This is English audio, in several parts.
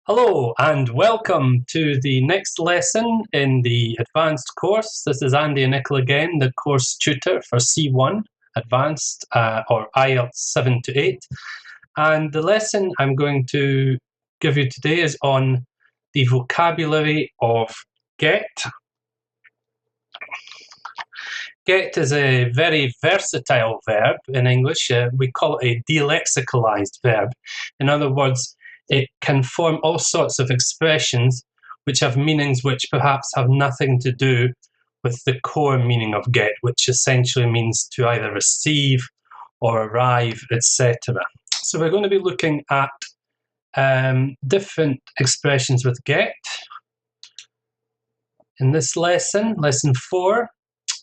Hello and welcome to the next lesson in the advanced course. This is Andy and Nicola again, the course tutor for C1 Advanced or IELTS 7 to 8. And the lesson I'm going to give you today is on the vocabulary of get. Get is a very versatile verb in English. We call it a delexicalized verb. In other words, it can form all sorts of expressions which have meanings which perhaps have nothing to do with the core meaning of get, which essentially means to either receive or arrive, etc. So we're going to be looking at different expressions with get. In this lesson, lesson 4,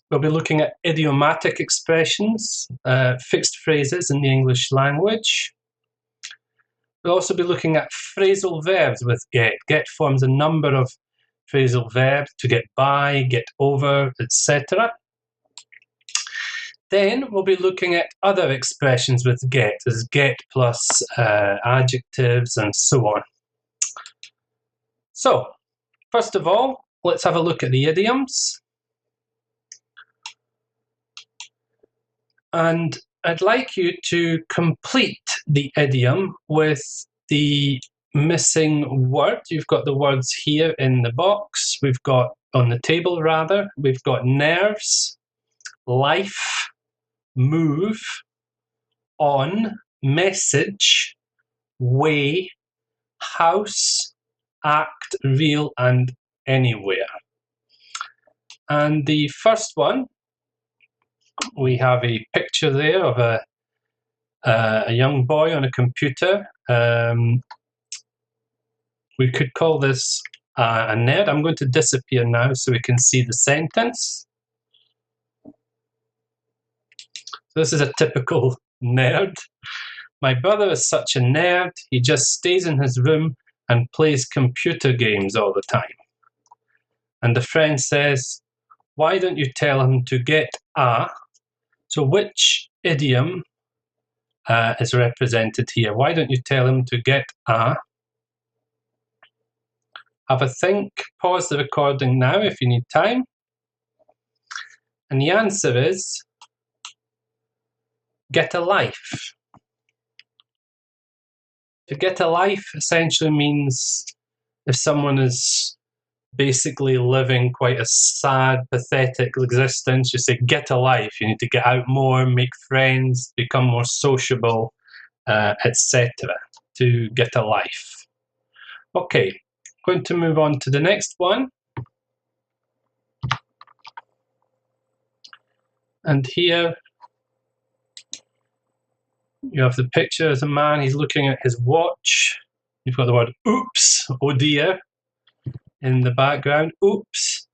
we'll be looking at idiomatic expressions, fixed phrases in the English language. We'll also be looking at phrasal verbs with get. Get forms a number of phrasal verbs: to get by, get over, etc. Then we'll be looking at other expressions with get, as get plus adjectives and so on. So, first of all, let's have a look at the idioms. And I'd like you to complete the idiom with the missing word. You've got the words here in the box. We've got, on the table rather, we've got nerves, life, move, on, message, way, house, act, real, and anywhere. And the first one, we have a picture there of a young boy on a computer. We could call this a nerd. I'm going to disappear now so we can see the sentence. This is a typical nerd. My brother is such a nerd. He just stays in his room and plays computer games all the time. And the friend says, why don't you tell him to get a... So which idiom is represented here? Why don't you tell him to get a... Have a think, pause the recording now if you need time. And the answer is get a life. To get a life essentially means if someone is basically living quite a sad, pathetic existence, you say get a life. You need to get out more, make friends, become more sociable, etc. to get a life. Okay, going to move on to the next one. And here you have the picture of a man. He's looking at his watch. You've got the word oops, oh dear, in the background, oops.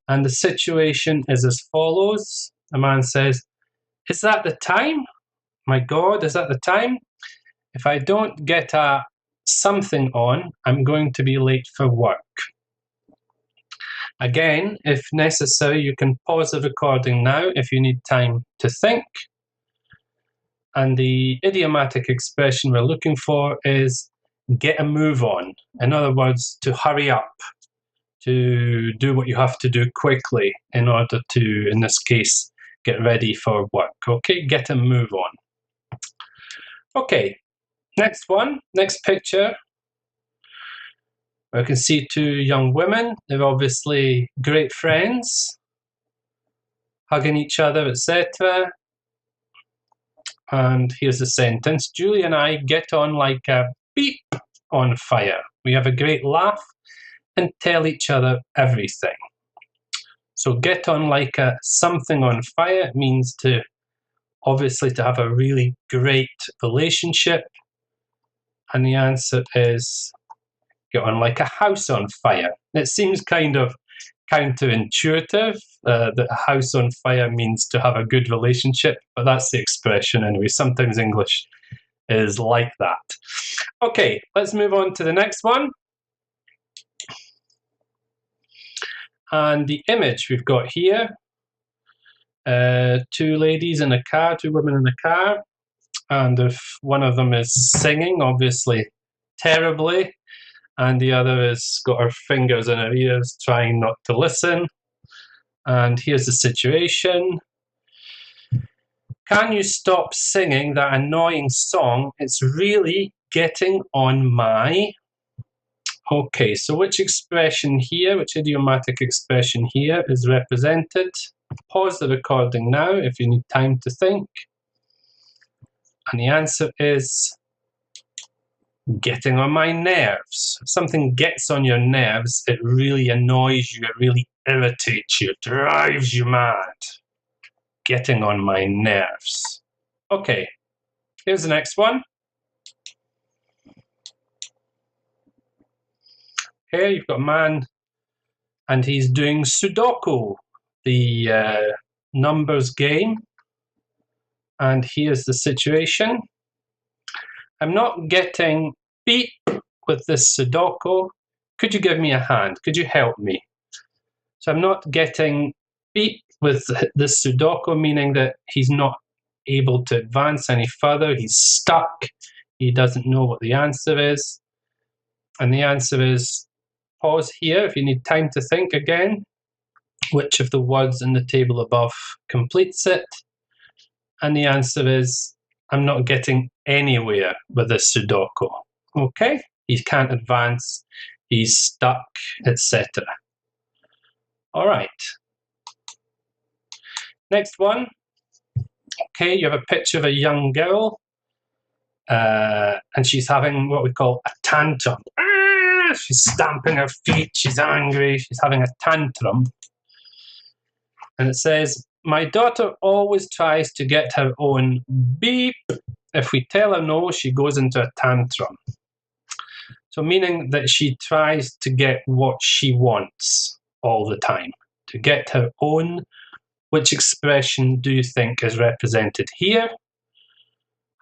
And the situation is as follows. A man says, is that the time? My God, is that the time? If I don't get a something on, I'm going to be late for work. Again, if necessary, you can pause the recording now if you need time to think. And the idiomatic expression we're looking for is get a move on. In other words, to hurry up, to do what you have to do quickly in order to, in this case, get ready for work. Okay, get a move on. Okay, next one, next picture. We can see two young women. They're obviously great friends, hugging each other, etc. And here's the sentence. Julie and I get on like a beep on fire. We have a great laugh and tell each other everything. So get on like a something on fire means to obviously to have a really great relationship. And the answer is get on like a house on fire. It seems kind of counterintuitive that a house on fire means to have a good relationship, but that's the expression anyway. Sometimes English is like that. Okay, let's move on to the next one. And the image we've got here, two ladies in a car, two women in a car, and if one of them is singing, obviously terribly, and the other has got her fingers in her ears trying not to listen. And here's the situation. Can you stop singing that annoying song? It's really getting on my... Okay, so which expression here, which idiomatic expression here is represented? Pause the recording now if you need time to think. And the answer is getting on my nerves. If something gets on your nerves, it really annoys you, it really irritates you, it drives you mad. Getting on my nerves. Okay, here's the next one. Here you've got a man and he's doing Sudoku, the numbers game. And here's the situation. I'm not getting beep with this Sudoku. Could you give me a hand? Could you help me? So I'm not getting beep with this Sudoku, meaning that he's not able to advance any further. He's stuck. He doesn't know what the answer is. And the answer is, pause here if you need time to think again. Which of the words in the table above completes it? And the answer is, I'm not getting anywhere with this Sudoku. Okay? He can't advance, he's stuck, etc. All right. Next one. Okay, you have a picture of a young girl, and she's having what we call a tantrum. She's stamping her feet, she's angry, she's having a tantrum. And it says, my daughter always tries to get her own beep. If we tell her no, she goes into a tantrum. So meaning that she tries to get what she wants all the time. To get her own. Which expression do you think is represented here?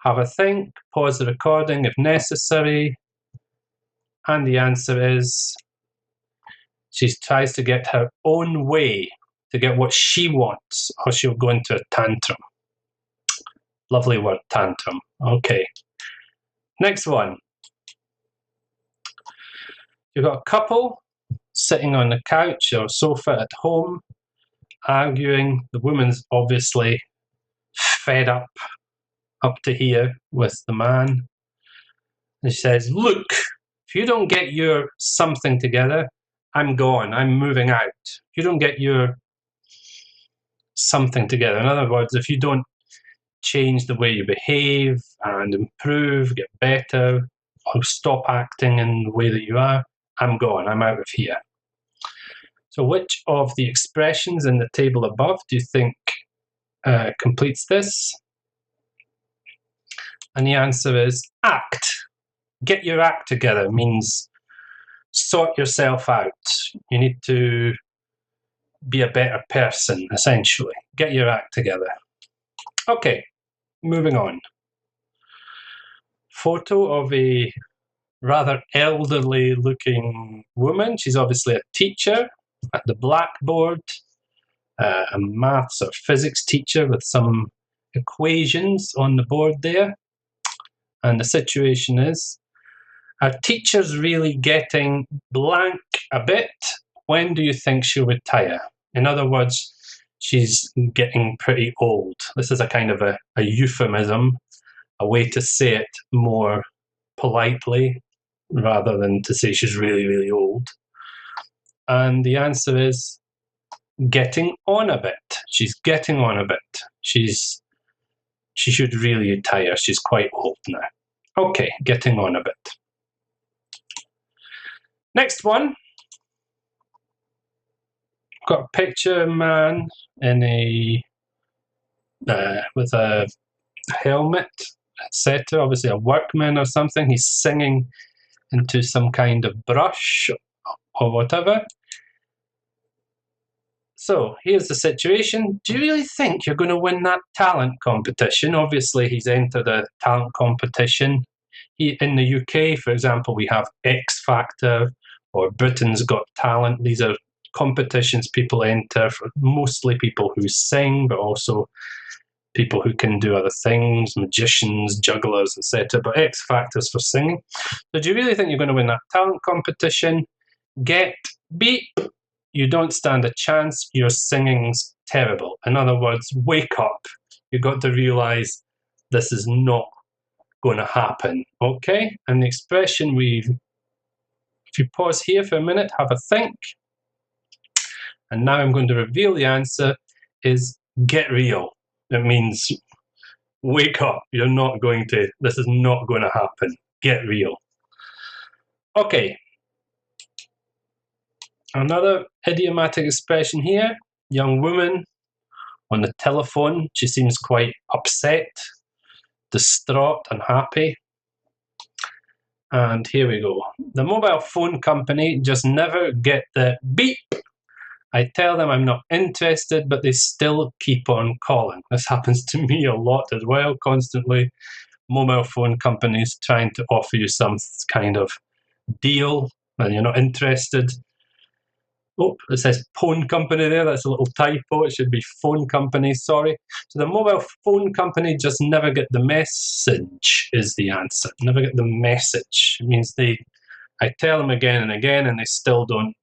Have a think, pause the recording if necessary. And the answer is, she tries to get her own way, to get what she wants, or she'll go into a tantrum. Lovely word, tantrum. Okay. Next one. You've got a couple sitting on the couch or sofa at home, arguing. The woman's obviously fed up to here with the man. And she says, look, if you don't get your something together, I'm gone, I'm moving out. If you don't get your something together, in other words, if you don't change the way you behave and improve, get better, or stop acting in the way that you are, I'm gone, I'm out of here. So which of the expressions in the table above do you think completes this? And the answer is act. Get your act together means sort yourself out. You need to be a better person, essentially. Get your act together. Okay, moving on. Photo of a rather elderly looking woman. She's obviously a teacher at the blackboard, a maths or physics teacher with some equations on the board there. And the situation is, our teacher's really getting blank a bit. When do you think she'll retire? In other words, she's getting pretty old. This is a kind of a euphemism, a way to say it more politely, rather than to say she's really, really old. And the answer is getting on a bit. She's getting on a bit. She should really retire. She's quite old now. Okay, getting on a bit. Next one. Got a picture of a man in a with a helmet, etc. Obviously a workman or something. He's singing into some kind of brush or whatever. So here's the situation. Do you really think you're going to win that talent competition? Obviously, he's entered a talent competition. In the UK, for example, we have X Factor or Britain's Got Talent. These are competitions people enter for, mostly people who sing, but also people who can do other things, magicians, jugglers, etc. But X factors for singing. So do you really think you're going to win that talent competition? Get beep. You don't stand a chance. Your singing's terrible. In other words, wake up. You've got to realize this is not going to happen. Okay? And the expression if you pause here for a minute, have a think. And now I'm going to reveal the answer is get real. It means wake up. This is not going to happen. Get real. Okay. Another idiomatic expression here. Young woman on the telephone. She seems quite upset, distraught, unhappy. And here we go. The mobile phone company just never get the beep. I tell them I'm not interested, but they still keep on calling. This happens to me a lot as well, constantly. Mobile phone companies trying to offer you some kind of deal and you're not interested. Oh, it says phone company there. That's a little typo. It should be phone company, sorry. So the mobile phone company just never get the message is the answer. Never get the message. It means I tell them again and again and they still don't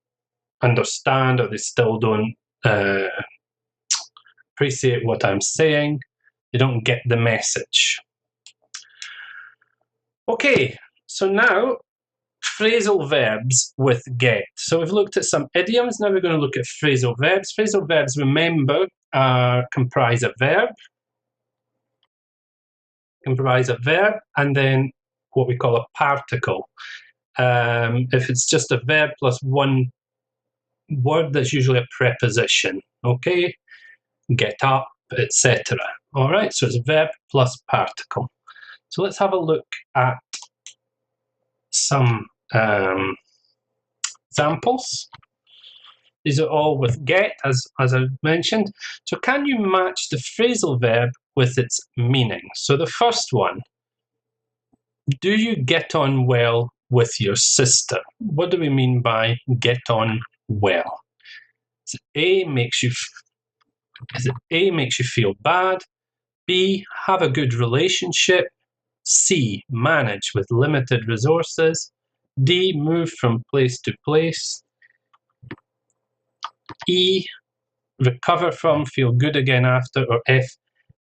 understand or they still don't appreciate what I'm saying. They don't get the message. Okay, so now phrasal verbs with get. So we've looked at some idioms. Now we're going to look at phrasal verbs. Phrasal verbs, remember, comprise a verb. Comprise a verb and then what we call a particle. If it's just a verb plus one word, that's usually a preposition. Okay, get up, etc. All right, so it's verb plus particle. So let's have a look at some examples. These are all with get, as I mentioned. So can you match the phrasal verb with its meaning? So the first one, do you get on well with your sister? What do we mean by get on well? Is it A, makes you feel bad? B, have a good relationship? C, manage with limited resources? D, move from place to place? E, recover from, feel good again after? Or F,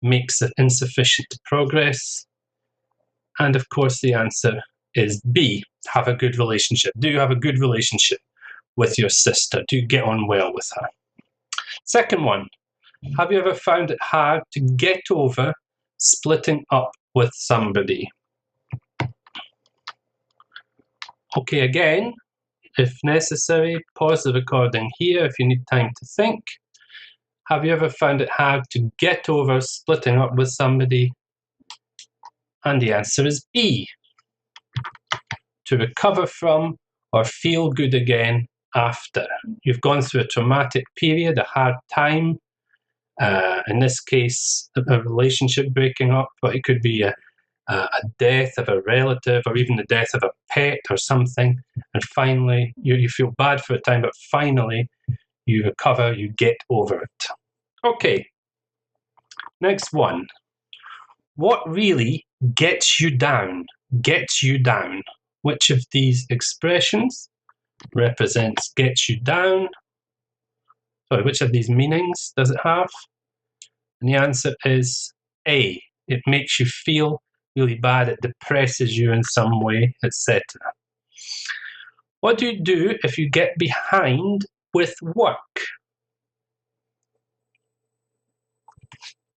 makes insufficient progress? And of course the answer is B, have a good relationship. Do you have a good relationship with your sister? Do you get on well with her? Second one, have you ever found it hard to get over splitting up with somebody? Okay, again, if necessary, pause the recording here if you need time to think. Have you ever found it hard to get over splitting up with somebody? And the answer is B, to recover from or feel good again after. You've gone through a traumatic period, a hard time. In this case, a relationship breaking up, but it could be a death of a relative or even the death of a pet or something. And finally, you feel bad for a time, but finally you recover, you get over it. Okay, next one. What really gets you down? Gets you down. Which of these expressions represents gets you down? Sorry, which of these meanings does it have? And the answer is A. It makes you feel really bad, it depresses you in some way, etc. What do you do if you get behind with work?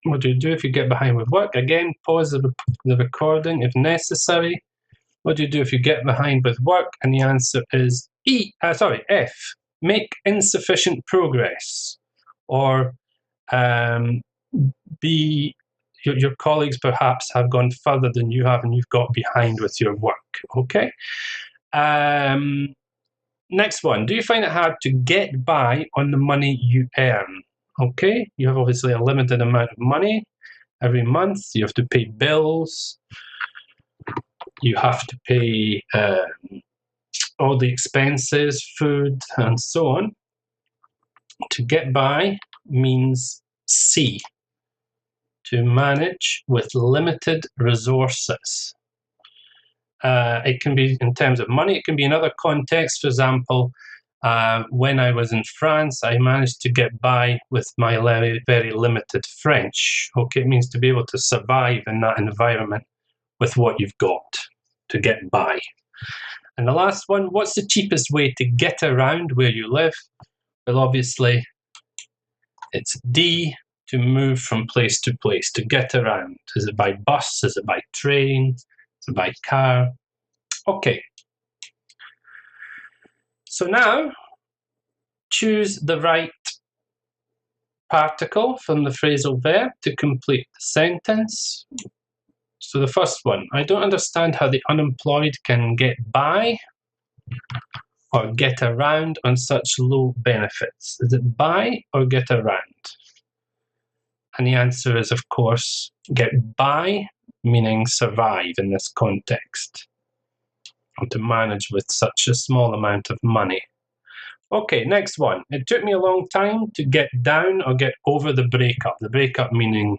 What do you do if you get behind with work? Again, pause the recording if necessary. What do you do if you get behind with work? And the answer is F. Make insufficient progress. Or B, your colleagues perhaps have gone further than you have and you've got behind with your work. Okay. Next one. Do you find it hard to get by on the money you earn? Okay. You have obviously a limited amount of money every month. You have to pay bills. You have to pay all the expenses, food, and so on. To get by means C. to manage with limited resources. It can be in terms of money, it can be in other contexts. For example, when I was in France, I managed to get by with my very, very limited French. Okay, it means to be able to survive in that environment with what you've got, to get by. And the last one, what's the cheapest way to get around where you live? Well, obviously, it's D, to move from place to place, to get around. Is it by bus? Is it by train? Is it by car? Okay. So now, choose the right particle from the phrasal verb to complete the sentence. So the first one, I don't understand how the unemployed can get by or get around on such low benefits. Is it by or get around? And the answer is, of course, get by, meaning survive in this context, or to manage with such a small amount of money. Okay, next one. It took me a long time to get down or get over the breakup. The breakup meaning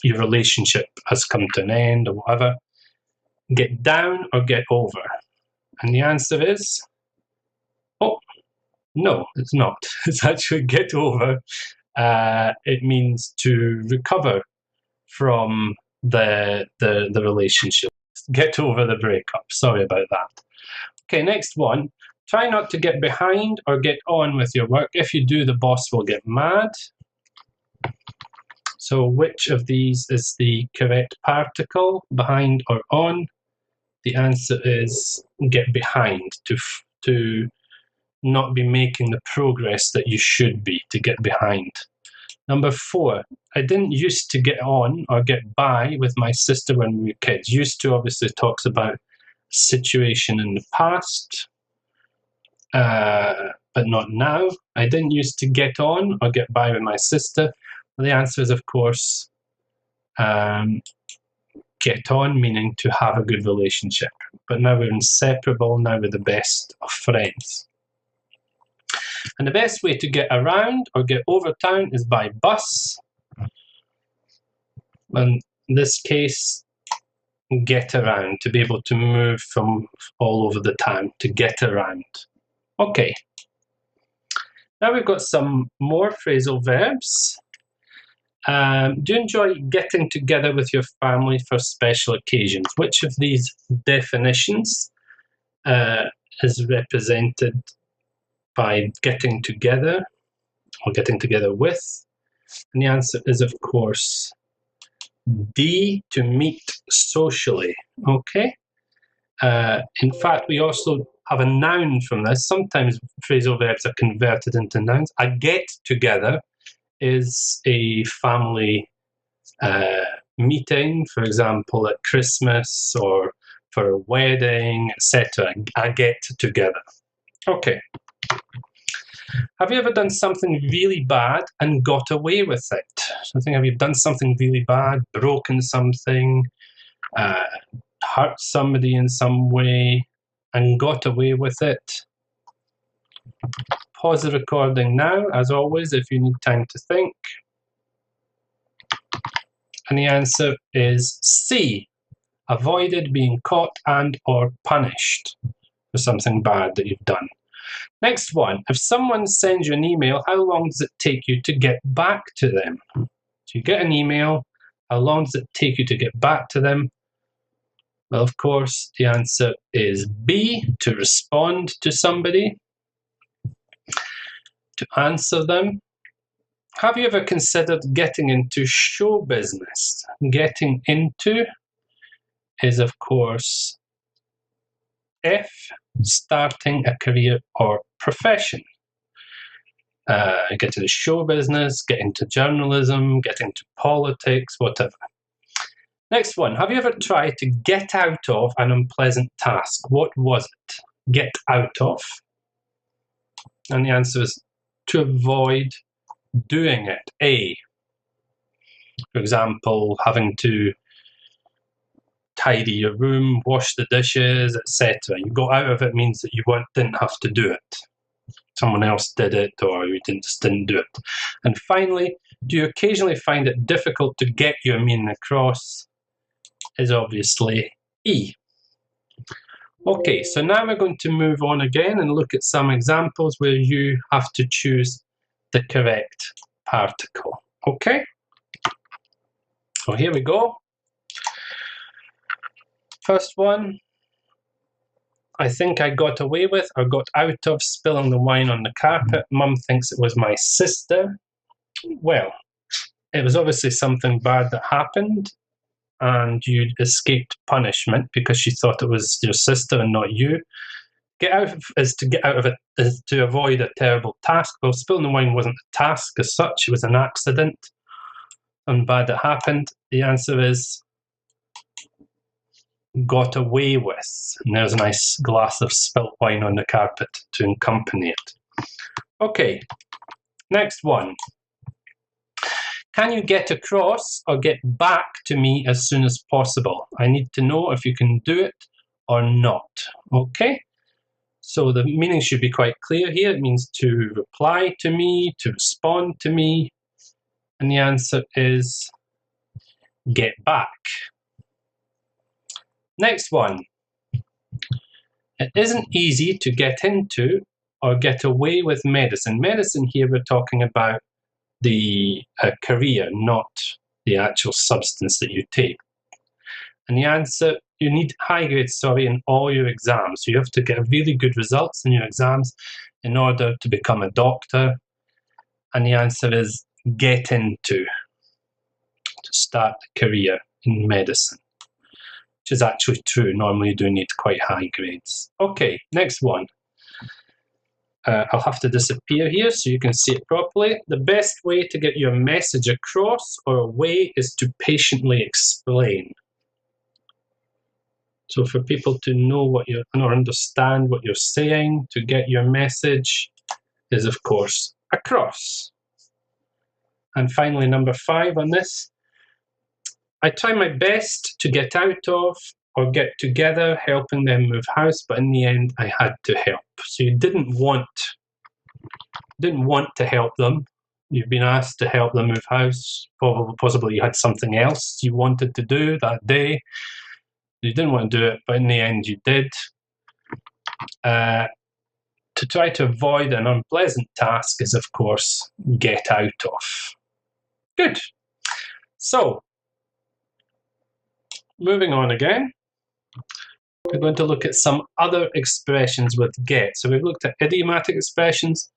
your relationship has come to an end or whatever. Get down or get over? And the answer is, oh, no, it's not. It's actually get over. It means to recover from the relationship. Get over the breakup. Sorry about that. Okay, next one. Try not to get behind or get on with your work. If you do, the boss will get mad. So which of these is the correct particle, behind or on? The answer is get behind, to not be making the progress that you should be, to get behind. Number 4, I didn't used to get on or get by with my sister when we were kids. Used to obviously talks about a situation in the past, but not now. I didn't used to get on or get by with my sister. Well, the answer is, of course, get on, meaning to have a good relationship. But now we're inseparable, now we're the best of friends. And the best way to get around or get over town is by bus. In this case, get around, to be able to move from all over the town, to get around. Okay. Now we've got some more phrasal verbs. Do you enjoy getting together with your family for special occasions? Which of these definitions is represented by getting together or getting together with? And the answer is, of course, D, to meet socially. Okay. In fact, we also have a noun from this. Sometimes phrasal verbs are converted into nouns. A get together is a family meeting, for example, at Christmas or for a wedding, etc. A get together. Okay. Have you ever done something really bad and got away with it? So I think, have you done something really bad, broken something, hurt somebody in some way, and got away with it? Pause the recording now, as always, if you need time to think. And the answer is C. Avoided being caught and or punished for something bad that you've done. Next one. If someone sends you an email, how long does it take you to get back to them? So you get an email, how long does it take you to get back to them? Well, of course, the answer is B, to respond to somebody, to answer them. Have you ever considered getting into show business? Getting into is, of course, F, starting a career or profession. Get into show business, get into journalism, get into politics, whatever. Next one. Have you ever tried to get out of an unpleasant task? What was it? Get out of. And the answer is to avoid doing it. A. For example, having to tidy your room, wash the dishes, etc. You got out of it means that you didn't have to do it. Someone else did it, or you just didn't do it. And finally, Do you occasionally find it difficult to get your meaning across? Is obviously E. Okay, so now we're going to move on again and look at some examples where you have to choose the correct particle. Okay? So here we go. First one, I think I got away with or got out of spilling the wine on the carpet. Mum thinks it was my sister. Well, it was obviously something bad that happened, and you escaped punishment because she thought it was your sister and not you. Get out of, is to get out of it, is to avoid a terrible task. Well, spilling the wine wasn't a task as such, it was an accident and bad that happened. The answer is got away with. And there's a nice glass of spilt wine on the carpet to accompany it. Okay, next one. Can you get across or get back to me as soon as possible? I need to know if you can do it or not. Okay, so the meaning should be quite clear here. It means to reply to me, to respond to me. And the answer is get back. Next one. It isn't easy to get into or get away with medicine. Medicine here we're talking about the career, not the actual substance that you take. And the answer, you need high grades, in all your exams. You have to get really good results in your exams in order to become a doctor. And the answer is get into, to start a career in medicine, which is actually true. Normally you do need quite high grades. Okay, next one. I'll have to disappear here so you can see it properly. The best way to get your message across or away is to patiently explain. So for people to know what you're, or understand what you're saying, to get your message is, of course, across. And finally, number 5 on this. I try my best to get out of or get together helping them move house, but in the end, I had to help. So you didn't want to help them. You've been asked to help them move house. Possibly you had something else you wanted to do that day. You didn't want to do it, but in the end you did. To try to avoid an unpleasant task is, of course, get out of. Good. So, moving on again. We're going to look at some other expressions with get. So we've looked at idiomatic expressions.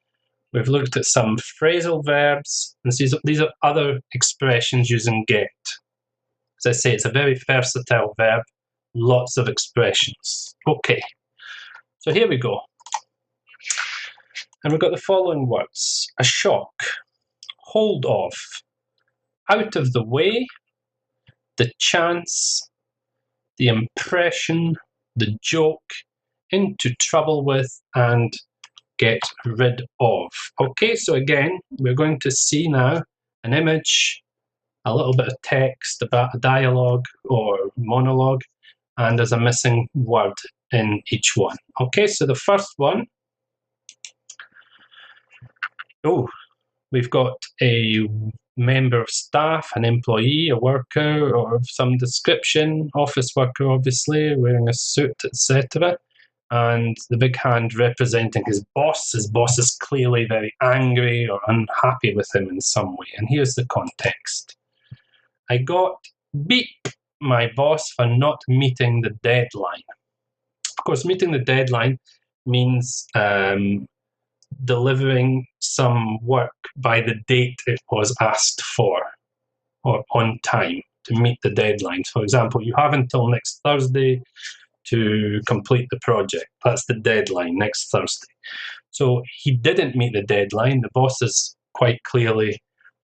We've looked at some phrasal verbs. And these are other expressions using get. As I say, it's a very versatile verb. Lots of expressions. Okay, so here we go. And we've got the following words. A shock, hold of, out of the way, the chance, the impression, the joke, into trouble with, and get rid of. Okay, so again, we're going to see now an image, a little bit of text about a dialogue or monologue, and there's a missing word in each one. Okay, so the first one, we've got a member of staff, an employee, a worker, or of some description, office worker obviously, wearing a suit, etc. And the big hand representing his boss. His boss is clearly very angry or unhappy with him in some way. And here's the context. I got beep my boss for not meeting the deadline. Of course, meeting the deadline means delivering some work by the date it was asked for, or on time to meet the deadline. For example, you have until next Thursday to complete the project. That's the deadline, next Thursday. So he didn't meet the deadline. The boss is quite clearly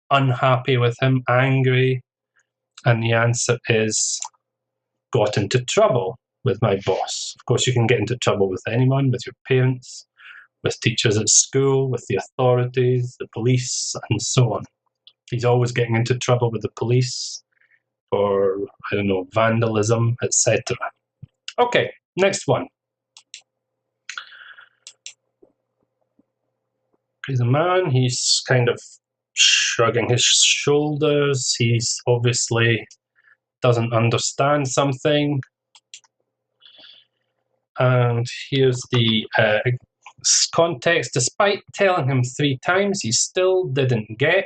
unhappy with him, angry, and the answer is got into trouble with my boss. Of course, you can get into trouble with anyone, with your parents, with teachers at school, with the authorities, the police, and so on. He's always getting into trouble with the police for, I don't know, vandalism, etc. Okay, next one. He's a man, he's kind of shrugging his shoulders. He's obviously doesn't understand something. And here's the context. Despite telling him 3 times, he still didn't get.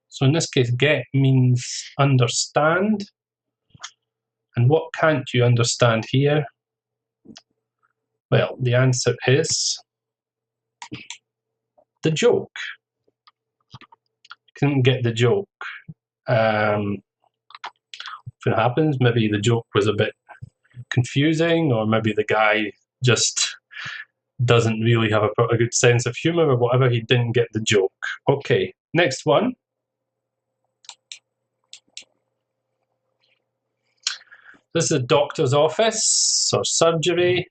So in this case, get means understand. And what can't you understand here? Well, the answer is the joke. Couldn't get the joke. If it happens, maybe the joke was a bit confusing, or maybe the guy just doesn't really have a good sense of humor, or whatever. He didn't get the joke. Okay, next one. This is a doctor's office or surgery.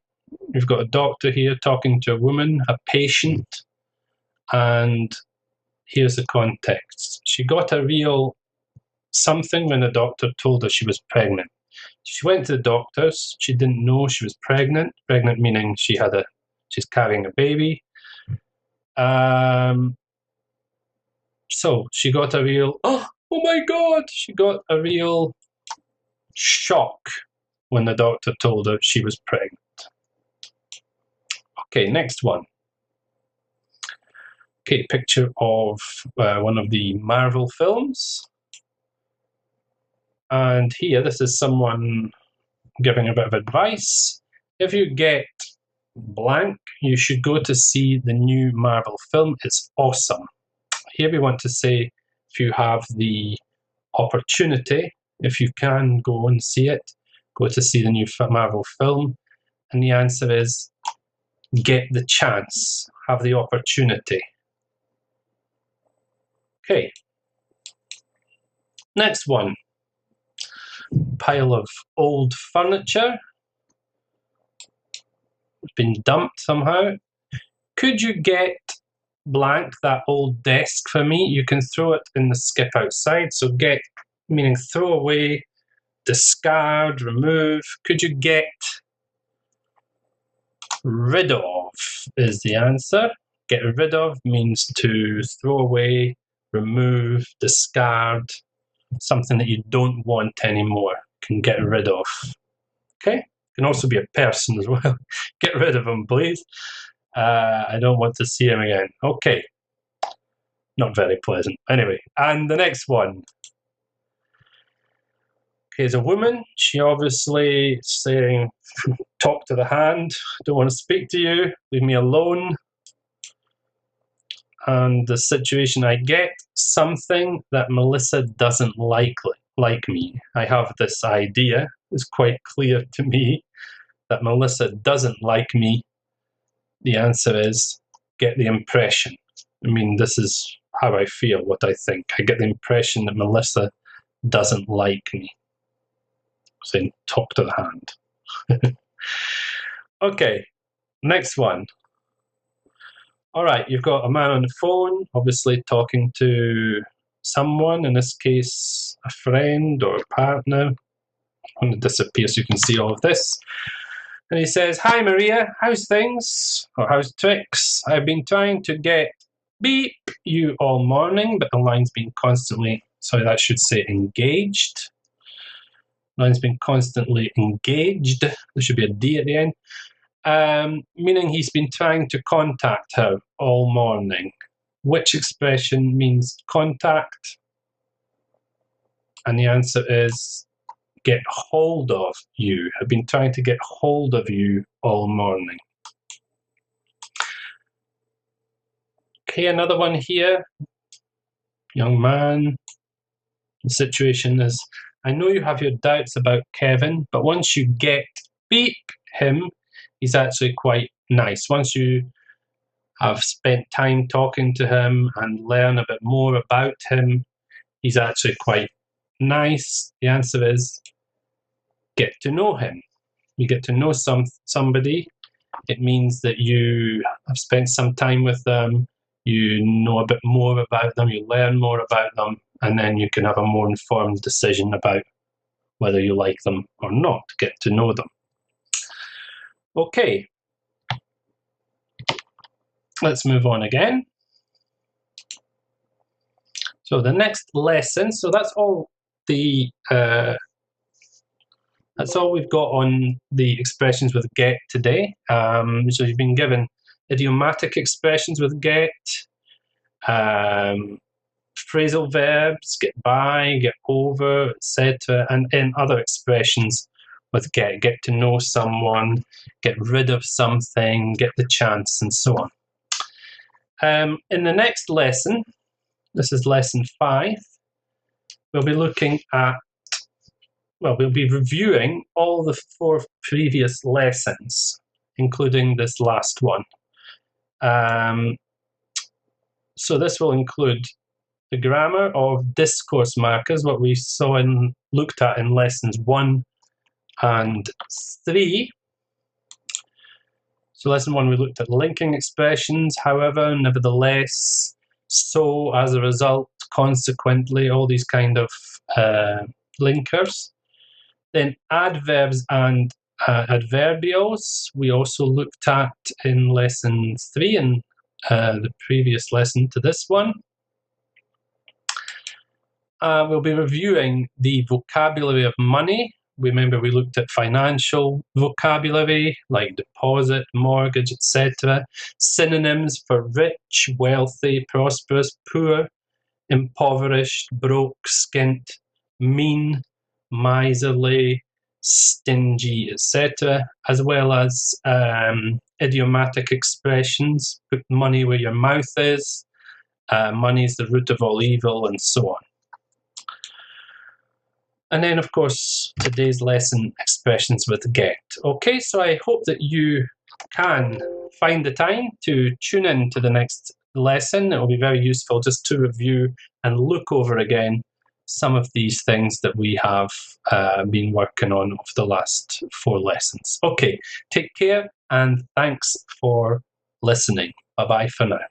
We've got a doctor here talking to a woman, a patient, and here's the context. She got a real something when the doctor told her she was pregnant. She went to the doctors. She didn't know she was pregnant. Pregnant meaning she's carrying a baby. So she got a real, oh my God, she got a real shock when the doctor told her she was pregnant. Okay, next one. Okay, picture of one of the Marvel films. And here, this is someone giving a bit of advice. If you get blank, you should go to see the new Marvel film. It's awesome. Here we want to say, if you have the opportunity, if you can go and see it, go to see the new Marvel film. And the answer is, get the chance, have the opportunity. Okay. Next one. Pile of old furniture. It's been dumped somehow. Could you get blank that old desk for me? You can throw it in the skip outside. So get, meaning throw away, discard, remove. Could you get rid of is the answer. Get rid of means to throw away, remove, discard, something that you don't want anymore. Can get rid of. Okay? Can also be a person as well. Get rid of him, please. I don't want to see him again. Okay. Not very pleasant. Anyway, and the next one. Okay, as a woman, she obviously saying, talk to the hand, don't want to speak to you, leave me alone. And the situation, I get something that Melissa doesn't like me. I have this idea, it's quite clear to me that Melissa doesn't like me. The answer is, get the impression. I mean, this is how I feel, what I think. I get the impression that Melissa doesn't like me. Saying, talk to the hand. Okay, next one. All right, you've got a man on the phone, obviously talking to someone, in this case, a friend or a partner. When it disappears, you can see all of this. And he says, hi, Maria, how's things? Or how's tricks? I've been trying to get beep you all morning, but the line's been constantly, sorry, that should say engaged. Line's been constantly engaged. There should be a D at the end. Meaning he's been trying to contact her all morning. Which expression means contact? And the answer is get hold of you. I've been trying to get hold of you all morning. Okay, another one here. Young man. The situation is, I know you have your doubts about Kevin, but once you get beep him, he's actually quite nice. Once you have spent time talking to him and learn a bit more about him, he's actually quite nice. The answer is get to know him. You get to know somebody. It means that you have spent some time with them, you know a bit more about them, you learn more about them, and then you can have a more informed decision about whether you like them or not. Get to know them. Okay. Let's move on again. So the next lesson, so that's all we've got on the expressions with get today. So you've been given idiomatic expressions with get, phrasal verbs, get by, get over, etc., and other expressions with get to know someone, get rid of something, get the chance, and so on. In the next lesson, this is lesson 5, we'll be looking at, well, we'll be reviewing all the 4 previous lessons, including this last one. So this will include the grammar of discourse markers, what we saw and looked at in lessons 1 and 3. So lesson 1, we looked at linking expressions, however, nevertheless, so, as a result, consequently, all these kind of linkers. Then adverbs and adverbials, we also looked at in lesson 3 and the previous lesson to this one. We'll be reviewing the vocabulary of money. Remember, we looked at financial vocabulary like deposit, mortgage, etc. Synonyms for rich, wealthy, prosperous, poor, impoverished, broke, skint, mean, miserly, stingy, etc., as well as idiomatic expressions, put money where your mouth is, money is the root of all evil, and so on. And then, of course, today's lesson, expressions with get. Okay, so I hope that you can find the time to tune in to the next lesson. It will be very useful just to review and look over again some of these things that we have been working on over the last 4 lessons. Okay, take care and thanks for listening. Bye-bye for now.